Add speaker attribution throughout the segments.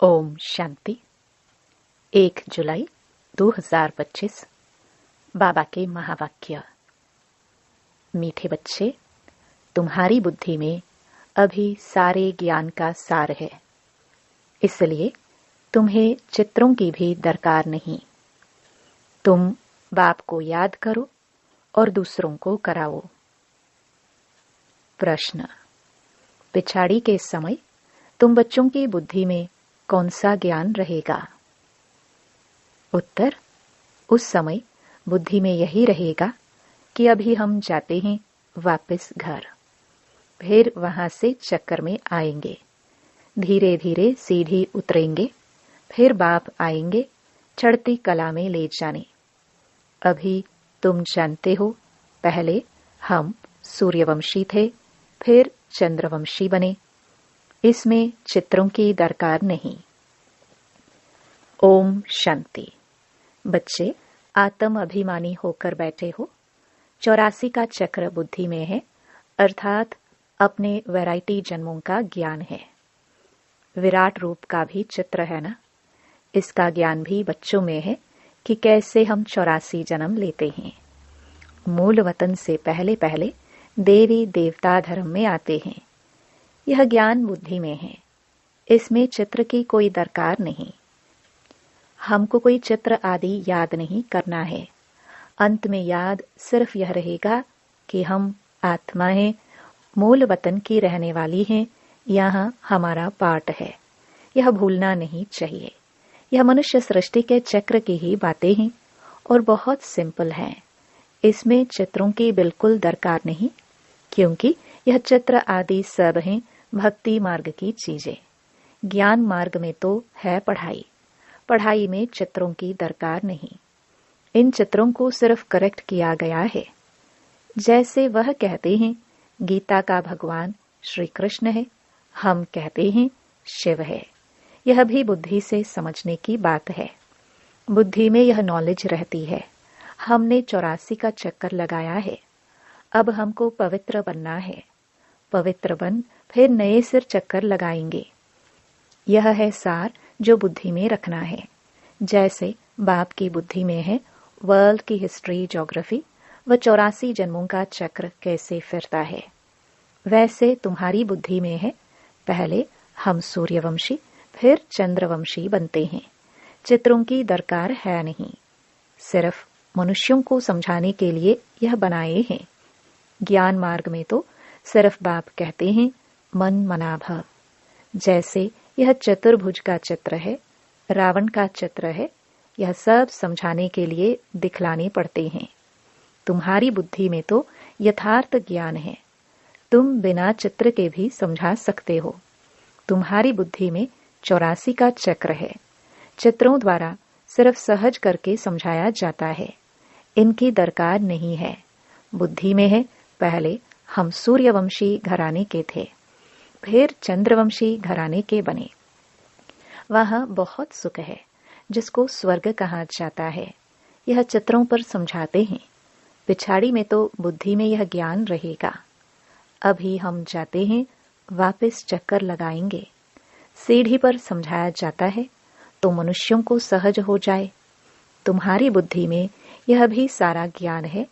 Speaker 1: ओम शांति। 1 जुलाई 2025। बाबा के महावाक्य। मीठे बच्चे, तुम्हारी बुद्धि में अभी सारे ज्ञान का सार है, इसलिए तुम्हें चित्रों की भी दरकार नहीं। तुम बाप को याद करो और दूसरों को कराओ। प्रश्न। पिछाड़ी के समय तुम बच्चों की बुद्धि में कौन सा ज्ञान रहेगा? उत्तर। उस समय बुद्धि में यही रहेगा कि अभी हम जाते हैं वापस घर, फिर वहां से चक्कर में आएंगे, धीरे धीरे सीढ़ी उतरेंगे, फिर बाप आएंगे चढ़ती कला में ले जाने। अभी तुम जानते हो, पहले हम सूर्यवंशी थे, फिर चंद्रवंशी बने। इसमें चित्रों की दरकार नहीं। ओम शांति। बच्चे, आत्म अभिमानी होकर बैठे हो। 84 का चक्र बुद्धि में है, अर्थात अपने वैरायटी जन्मों का ज्ञान है। विराट रूप का भी चित्र है ना, इसका ज्ञान भी बच्चों में है कि कैसे हम 84 जन्म लेते हैं। मूल वतन से पहले पहले देवी देवता धर्म में आते हैं। यह ज्ञान बुद्धि में है, इसमें चित्र की कोई दरकार नहीं। हमको कोई चित्र आदि याद नहीं करना है। अंत में याद सिर्फ यह रहेगा कि हम आत्मा हैं, मूल वतन की रहने वाली हैं, यहाँ हमारा पार्ट है। यह भूलना नहीं चाहिए। यह मनुष्य सृष्टि के चक्र की ही बातें हैं और बहुत सिंपल हैं। इसमें चित्रों की बिल्कुल दरकार नहीं, क्योंकि यह चित्र आदि सब हैं भक्ति मार्ग की चीजें। ज्ञान मार्ग में तो है पढ़ाई, पढ़ाई में चित्रों की दरकार नहीं। इन चित्रों को सिर्फ करेक्ट किया गया है। जैसे वह कहते हैं गीता का भगवान श्री कृष्ण है, हम कहते हैं शिव है। यह भी बुद्धि से समझने की बात है। बुद्धि में यह नॉलेज रहती है। हमने 84 का चक्कर लगाया है, अब हमको पवित्र बनना है। पवित्र बन फिर नए सिर चक्कर लगाएंगे। यह है सार जो बुद्धि में रखना है। जैसे बाप की बुद्धि में है वर्ल्ड की हिस्ट्री, ज्योग्राफी व 84 जन्मों का चक्र कैसे फिरता है, वैसे तुम्हारी बुद्धि में है पहले हम सूर्यवंशी फिर चंद्रवंशी बनते हैं। चित्रों की दरकार है नहीं, सिर्फ मनुष्यों को समझाने के लिए यह बनाए हैं। ज्ञान मार्ग में तो सिर्फ बाप कहते हैं मन मना भव। जैसे यह चतुर्भुज का चित्र है, रावण का चित्र है, यह सब समझाने के लिए दिखलाने पड़ते हैं। तुम्हारी बुद्धि में तो यथार्थ ज्ञान है, तुम बिना चित्र के भी समझा सकते हो। तुम्हारी बुद्धि में 84 का चक्र है। चित्रों द्वारा सिर्फ सहज करके समझाया जाता है, इनकी दरकार नहीं है। बुद्धि में है पहले हम सूर्यवंशी घराने के थे, फिर चंद्रवंशी घराने के बने। वहां बहुत सुख है, जिसको स्वर्ग कहा जाता है। यह चित्रों पर समझाते हैं। पिछाड़ी में तो बुद्धि में यह ज्ञान रहेगा। अभी हम जाते हैं वापस चक्कर लगाएंगे। सीढ़ी पर समझाया जाता है तो मनुष्यों को सहज हो जाए। तुम्हारी बुद्धि में यह भी सारा ज्ञान है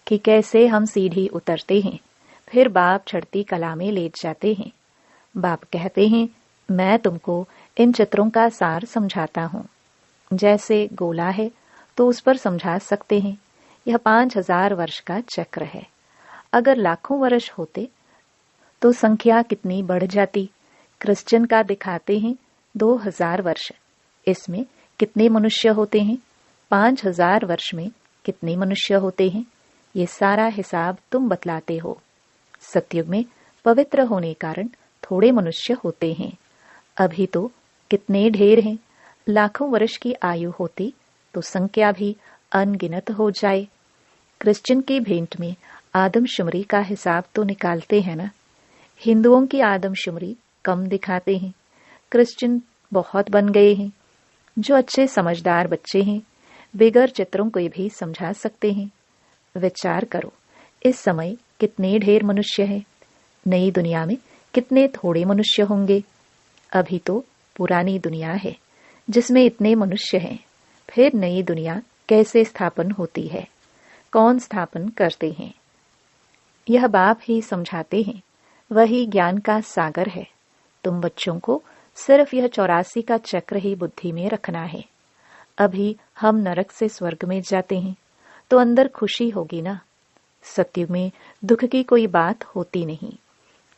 Speaker 1: कि कैसे हम सीढ़ी उतरते हैं, फिर बाप चढ़ती कला में ले जाते हैं। बाप कहते हैं मैं तुमको इन चित्रों का सार समझाता हूँ। जैसे गोला है तो उस पर समझा सकते हैं। यह 5000 वर्ष का चक्र है। अगर लाखों वर्ष होते तो संख्या कितनी बढ़ जाती। क्रिश्चियन का दिखाते हैं 2000 वर्ष, इसमें कितने मनुष्य होते हैं। 5000 वर्ष में कितने मनुष्य होते हैं, ये सारा हिसाब तुम बतलाते हो। सतयुग में पवित्र होने कारण थोड़े मनुष्य होते हैं। अभी तो कितने ढेर हैं। लाखों वर्ष की आयु होती तो संख्या भी अनगिनत हो जाए। क्रिश्चियन की भेंट में आदमशुमारी का हिसाब तो निकालते हैं ना। हिंदुओं की आदमशुमारी कम दिखाते हैं, क्रिश्चियन बहुत बन गए हैं। जो अच्छे समझदार बच्चे हैं बिगर चित्रों को भी समझा सकते हैं। विचार करो, इस समय कितने ढेर मनुष्य हैं, नई दुनिया में कितने थोड़े मनुष्य होंगे। अभी तो पुरानी दुनिया है जिसमें इतने मनुष्य हैं। फिर नई दुनिया कैसे स्थापन होती है, कौन स्थापन करते हैं, यह बाप ही समझाते हैं। वही ज्ञान का सागर है। तुम बच्चों को सिर्फ यह 84 का चक्र ही बुद्धि में रखना है। अभी हम नरक से स्वर्ग में जाते हैं तो अंदर खुशी होगी ना। सत्युग में दुख की कोई बात होती नहीं।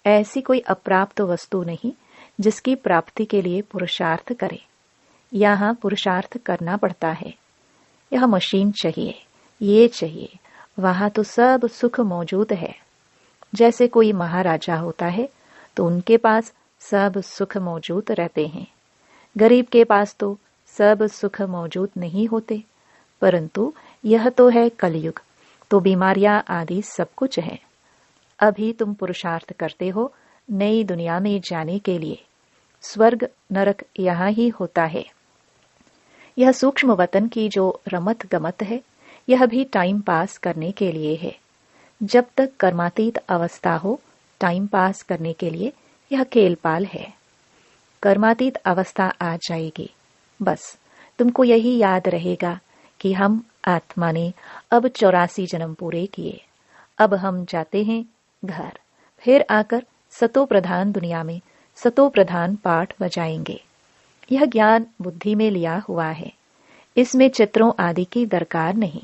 Speaker 1: ऐसी कोई अप्राप्त वस्तु नहीं जिसकी प्राप्ति के लिए पुरुषार्थ करे। यहाँ पुरुषार्थ करना पड़ता है। यह मशीन चाहिए, ये चाहिए, वहां तो सब सुख मौजूद है। जैसे कोई महाराजा होता है तो उनके पास सब सुख मौजूद रहते हैं। गरीब के पास तो सब सुख मौजूद नहीं होते। परंतु यह तो है कलयुग, तो बीमारियां आदि सब कुछ है। अभी तुम पुरुषार्थ करते हो नई दुनिया में जाने के लिए। स्वर्ग नरक यहाँ ही होता है। यह सूक्ष्म वतन की जो रमत गमत है, यह भी टाइम पास करने के लिए है। जब तक कर्मातीत अवस्था हो, टाइम पास करने के लिए यह खेलपाल है। कर्मातीत अवस्था आ जाएगी, बस तुमको यही याद रहेगा कि हम आत्मा ने अब 84 जन्म पूरे किए। अब हम जाते हैं घर। फिर आकर सतो प्रधान दुनिया में सतो प्रधान पाठ बजाएंगे। यह ज्ञान बुद्धि में लिया हुआ है। इसमें चित्रों आदि की दरकार नहीं।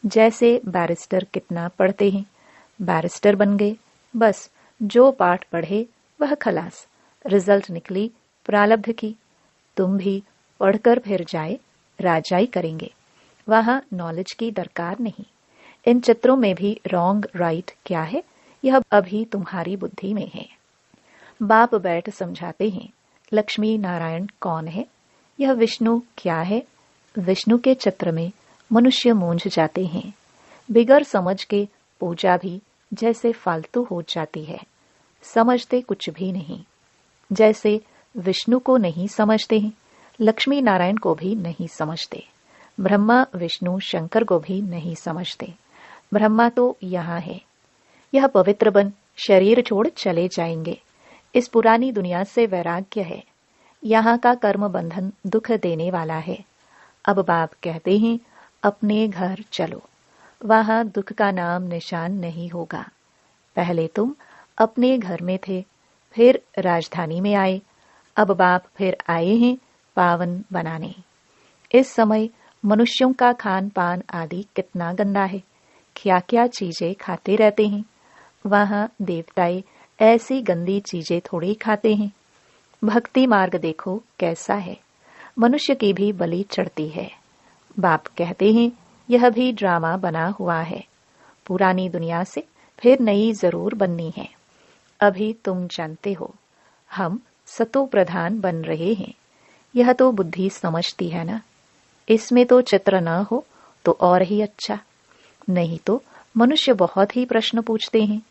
Speaker 1: जैसे बैरिस्टर कितना पढ़ते हैं, बैरिस्टर बन गए, बस जो पाठ पढ़े वह खलास, रिजल्ट निकली प्रारब्ध की। तुम भी पढ़कर फिर जाए राजाई करेंगे। वहां नॉलेज की दरकार नहीं। इन चित्रों में भी रॉन्ग राइट क्या है, यह अभी तुम्हारी बुद्धि में है। बाप बैठ समझाते हैं लक्ष्मी नारायण कौन है, यह विष्णु क्या है। विष्णु के चित्र में मनुष्य मूंझ जाते हैं। बिगर समझ के पूजा भी जैसे फालतू हो जाती है। समझते कुछ भी नहीं। जैसे विष्णु को नहीं समझते हैं, लक्ष्मी नारायण को भी नहीं समझते। ब्रह्मा विष्णु शंकर को भी नहीं समझते। ब्रह्मा तो यहाँ है। यह पवित्र बन शरीर छोड़ चले जाएंगे। इस पुरानी दुनिया से वैराग्य है। यहाँ का कर्म बंधन दुख देने वाला है। अब बाप कहते हैं अपने घर चलो, वहां दुख का नाम निशान नहीं होगा। पहले तुम अपने घर में थे, फिर राजधानी में आए। अब बाप फिर आए हैं पावन बनाने। इस समय मनुष्यों का खान पान आदि कितना गंदा है। क्या क्या चीजें खाते रहते हैं। वहां देवताएं ऐसी गंदी चीजें थोड़ी खाते हैं। भक्ति मार्ग देखो कैसा है। मनुष्य की भी बलि चढ़ती है। बाप कहते हैं यह भी ड्रामा बना हुआ है। पुरानी दुनिया से फिर नई जरूर बननी है। अभी तुम जानते हो हम सतो प्रधान बन रहे हैं। यह तो बुद्धि समझती है ना। इसमें तो चित्र न हो तो और ही अच्छा। नहीं तो मनुष्य बहुत ही प्रश्न पूछते हैं।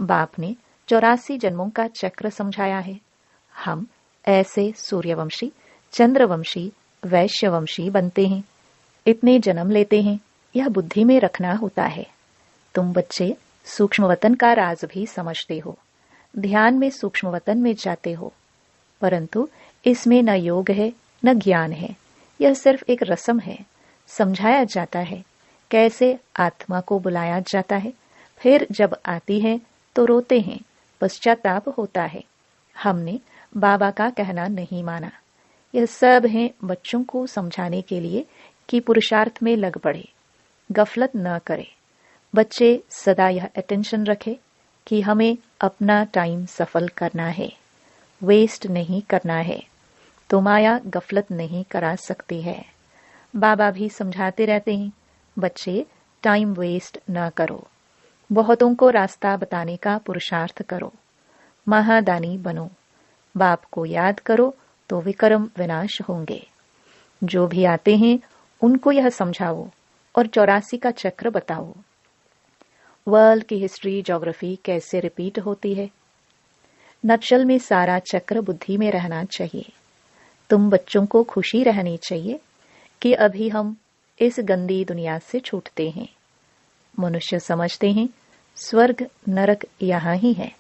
Speaker 1: बाप ने 84 जन्मों का चक्र समझाया है। हम ऐसे सूर्यवंशी, चंद्रवंशी, वैश्यवंशी बनते हैं। इतने जन्म लेते हैं, यह बुद्धि में रखना होता है। तुम बच्चे सूक्ष्म वतन का राज भी समझते हो। ध्यान में सूक्ष्म वतन में जाते हो, परंतु इसमें न योग है न ज्ञान है। यह सिर्फ एक रस्म है। समझाया जाता है कैसे आत्मा को बुलाया जाता है। फिर जब आती है तो रोते हैं, पश्चाताप होता है। हमने बाबा का कहना नहीं माना। यह सब है बच्चों को समझाने के लिए कि पुरुषार्थ में लग पड़े, गफलत न करे। बच्चे सदा यह अटेंशन रखे कि हमें अपना टाइम सफल करना है, वेस्ट नहीं करना है। तो माया गफलत नहीं करा सकती है। बाबा भी समझाते रहते हैं बच्चे टाइम वेस्ट न करो। बहुतों को रास्ता बताने का पुरुषार्थ करो। महादानी बनो। बाप को याद करो तो विक्रम विनाश होंगे। जो भी आते हैं उनको यह समझाओ और 84 का चक्र बताओ। वर्ल्ड की हिस्ट्री ज्योग्राफी कैसे रिपीट होती है। नक्शल में सारा चक्र बुद्धि में रहना चाहिए। तुम बच्चों को खुशी रहनी चाहिए कि अभी हम इस गंदी दुनिया से छूटते हैं। मनुष्य समझते हैं स्वर्ग नरक यहाँ ही है।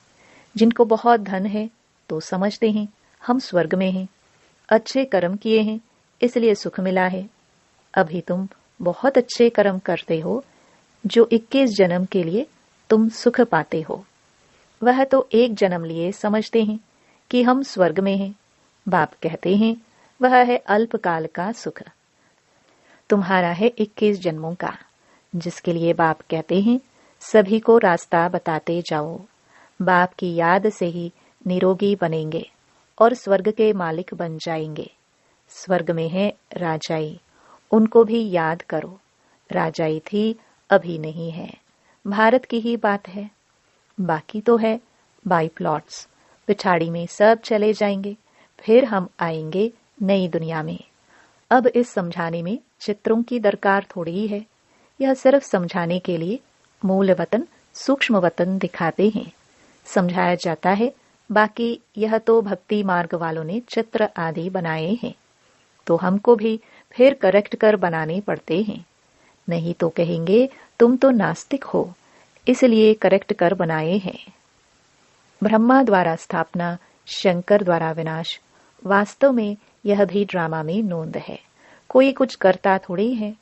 Speaker 1: जिनको बहुत धन है तो समझते हैं हम स्वर्ग में हैं। अच्छे कर्म किए हैं इसलिए सुख मिला है। अभी तुम बहुत अच्छे कर्म करते हो जो 21 जन्म के लिए तुम सुख पाते हो। वह तो एक जन्म लिए समझते हैं कि हम स्वर्ग में हैं। बाप कहते हैं वह है अल्पकाल का सुख। तुम्हारा है 21 जन्मों का, जिसके लिए बाप कहते हैं सभी को रास्ता बताते जाओ। बाप की याद से ही निरोगी बनेंगे और स्वर्ग के मालिक बन जाएंगे। स्वर्ग में है राजाई, उनको भी याद करो। राजाई थी, अभी नहीं है। भारत की ही बात है। बाकी तो है बाई प्लॉट्स, पिछाड़ी में सब चले जाएंगे, फिर हम आएंगे नई दुनिया में। अब इस समझाने में चित्रों की दरकार थोड़ी है। यह सिर्फ समझाने के लिए मूल वतन सूक्ष्म वतन दिखाते हैं, समझाया जाता है। बाकी यह तो भक्ति मार्ग वालों ने चित्र आदि बनाए हैं, तो हमको भी फिर करेक्ट कर बनाने पड़ते हैं। नहीं तो कहेंगे तुम तो नास्तिक हो, इसलिए करेक्ट कर बनाए हैं। ब्रह्मा द्वारा स्थापना, शंकर द्वारा विनाश, वास्तव में यह भी ड्रामा में नोंद है। कोई कुछ करता थोड़ी है।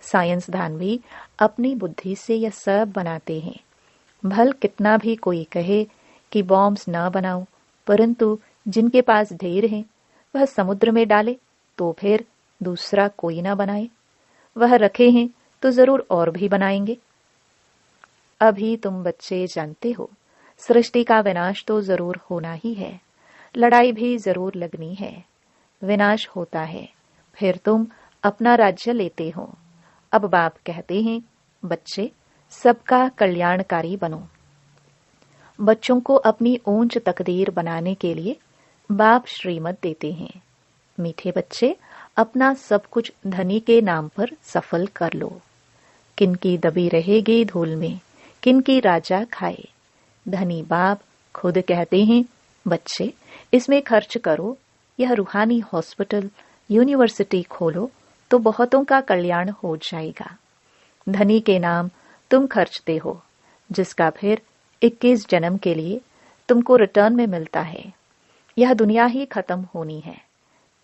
Speaker 1: साइंसदान भी अपनी बुद्धि से यह सब बनाते हैं। भल कितना भी कोई कहे कि बॉम्ब्स ना बनाओ, परंतु जिनके पास ढेर है वह समुद्र में डाले तो फिर दूसरा कोई ना बनाए। वह रखे हैं तो जरूर और भी बनाएंगे। अभी तुम बच्चे जानते हो सृष्टि का विनाश तो जरूर होना ही है, लड़ाई भी जरूर लगनी है। विनाश होता है, फिर तुम अपना राज्य लेते हो। अब बाप कहते हैं बच्चे सबका कल्याणकारी बनो। बच्चों को अपनी ऊंच तकदीर बनाने के लिए बाप श्रीमत देते हैं। मीठे बच्चे, अपना सब कुछ धनी के नाम पर सफल कर लो। किनकी दबी रहेगी धूल में, किनकी राजा खाए। धनी बाप खुद कहते हैं बच्चे इसमें खर्च करो, यह रूहानी हॉस्पिटल यूनिवर्सिटी खोलो तो बहुतों का कल्याण हो जाएगा। धनी के नाम तुम खर्चते हो, जिसका फिर 21 जन्म के लिए तुमको रिटर्न में मिलता है। यह दुनिया ही खत्म होनी है,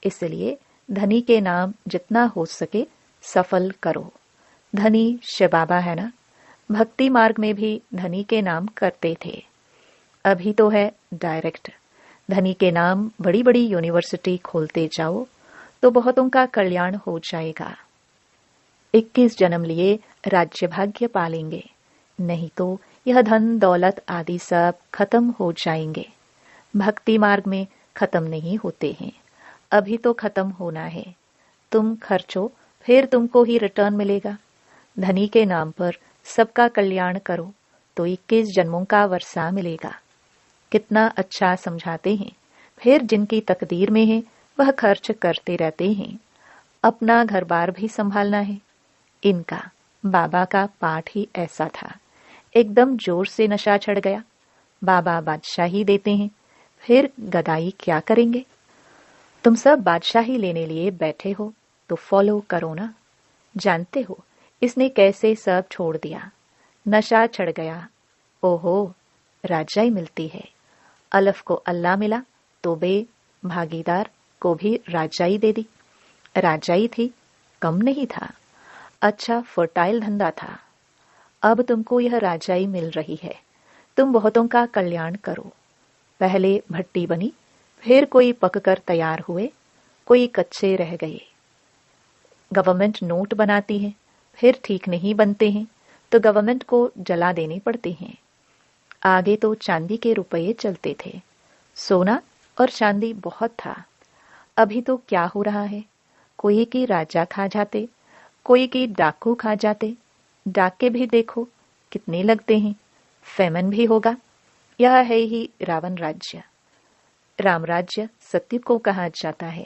Speaker 1: इसलिए धनी के नाम जितना हो सके सफल करो। धनी शिव बाबा है ना, भक्ति मार्ग में भी धनी के नाम करते थे। अभी तो है डायरेक्ट। धनी के नाम बड़ी बड़ी यूनिवर्सिटी खोलते जाओ तो बहुतों का कल्याण हो जाएगा। 21 जन्म लिए राज्य भाग्य पालेंगे, नहीं तो यह धन दौलत आदि सब खत्म हो जाएंगे। भक्ति मार्ग में खत्म नहीं होते हैं, अभी तो खत्म होना है। तुम खर्चो फिर तुमको ही रिटर्न मिलेगा। धनी के नाम पर सबका कल्याण करो तो 21 जन्मों का वर्षा मिलेगा। कितना अच्छा समझाते हैं। फिर जिनकी तकदीर में है वह खर्च करते रहते हैं। अपना घर बार भी संभालना है। इनका बाबा का पाठ ही ऐसा था, एकदम जोर से नशा चढ़ गया। बाबा बादशाही देते हैं, फिर गदाई क्या करेंगे। तुम सब बादशाही लेने लिए बैठे हो तो फॉलो करो ना। जानते हो इसने कैसे सब छोड़ दिया, नशा चढ़ गया। ओहो, राजाई मिलती है। अलफ को अल्लाह मिला तो बे भागीदार को भी राजाई दे दी। राजाई थी, कम नहीं था, अच्छा फर्टाइल धंधा था। अब तुमको यह राजाई मिल रही है, तुम बहुतों का कल्याण करो। पहले भट्टी बनी, फिर कोई पककर तैयार हुए, कोई कच्चे रह गए। गवर्नमेंट नोट बनाती है, फिर ठीक नहीं बनते हैं तो गवर्नमेंट को जला देने पड़ते हैं। आगे तो चांदी के रुपये चलते थे, सोना और चांदी बहुत था। अभी तो क्या हो रहा है, कोई की राजा खा जाते, कोई की डाकू खा जाते। डाके भी देखो कितने लगते हैं। फेमन भी होगा। यह है ही रावण राज्य। राम राज्य सत्य को कहा जाता है।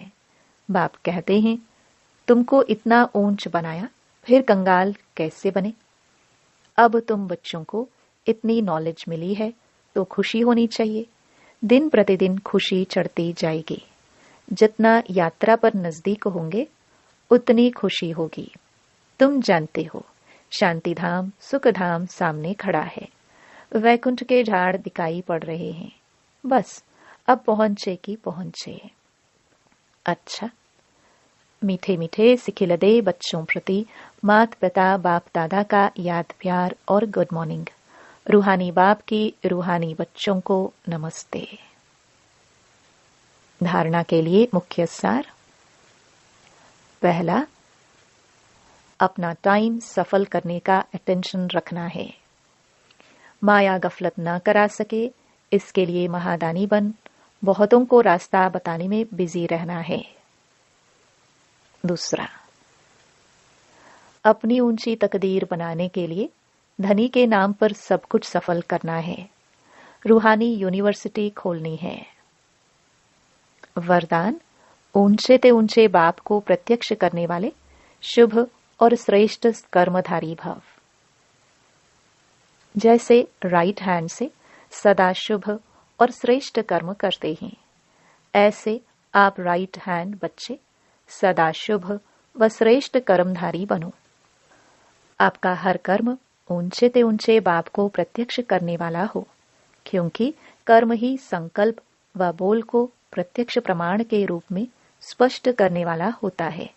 Speaker 1: बाप कहते हैं तुमको इतना ऊंच बनाया, फिर कंगाल कैसे बने। अब तुम बच्चों को इतनी नॉलेज मिली है तो खुशी होनी चाहिए। दिन प्रतिदिन खुशी चढ़ती जाएगी। जितना यात्रा पर नजदीक होंगे उतनी खुशी होगी। तुम जानते हो शांति धाम सुख धाम सामने खड़ा है। वैकुंठ के झाड़ दिखाई पड़ रहे हैं। बस अब पहुंचे कि पहुंचे। अच्छा, मीठे मीठे सिखिलदे बच्चों प्रति मात पिता बाप दादा का याद प्यार और गुड मॉर्निंग। रूहानी बाप की रूहानी बच्चों को नमस्ते। धारणा के लिए मुख्य सार। पहला, अपना टाइम सफल करने का अटेंशन रखना है। माया गफलत न करा सके, इसके लिए महादानी बन बहुतों को रास्ता बताने में बिजी रहना है। दूसरा, अपनी ऊंची तकदीर बनाने के लिए धनी के नाम पर सब कुछ सफल करना है। रूहानी यूनिवर्सिटी खोलनी है। वरदान, ऊंचे ते ऊंचे बाप को प्रत्यक्ष करने वाले शुभ और श्रेष्ठ कर्मधारी भव। जैसे राइट हैंड से सदा शुभ और श्रेष्ठ कर्म करते हैं, ऐसे आप राइट हैंड बच्चे सदा शुभ व श्रेष्ठ कर्मधारी बनो। आपका हर कर्म ऊंचे ते ऊंचे बाप को प्रत्यक्ष करने वाला हो, क्योंकि कर्म ही संकल्प व बोल को प्रत्यक्ष प्रमाण के रूप में स्पष्ट करने वाला होता है।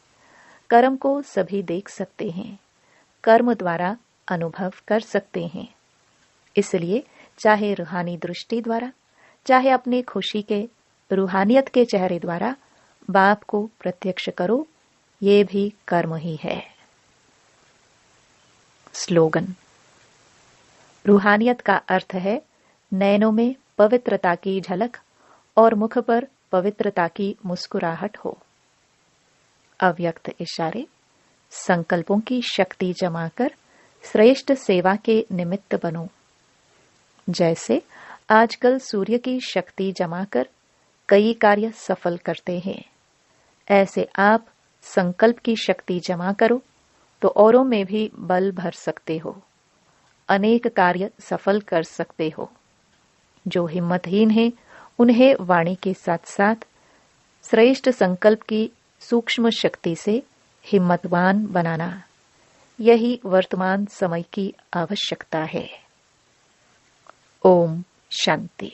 Speaker 1: कर्म को सभी देख सकते हैं, कर्म द्वारा अनुभव कर सकते हैं। इसलिए चाहे रूहानी दृष्टि द्वारा, चाहे अपने खुशी के रूहानियत के चेहरे द्वारा बाप को प्रत्यक्ष करो, ये भी कर्म ही है। स्लोगन। रूहानियत का अर्थ है नैनों में पवित्रता की झलक और मुख पर पवित्रता की मुस्कुराहट हो। अव्यक्त इशारे। संकल्पों की शक्ति जमा कर श्रेष्ठ सेवा के निमित्त बनो। जैसे आजकल सूर्य की शक्ति जमा कर कई कार्य सफल करते हैं, ऐसे आप संकल्प की शक्ति जमा करो तो औरों में भी बल भर सकते हो, अनेक कार्य सफल कर सकते हो। जो हिम्मतहीन हैं, उन्हें वाणी के साथ साथ श्रेष्ठ संकल्प की सूक्ष्म शक्ति से हिम्मतवान बनाना, यही वर्तमान समय की आवश्यकता है। ओम शांति।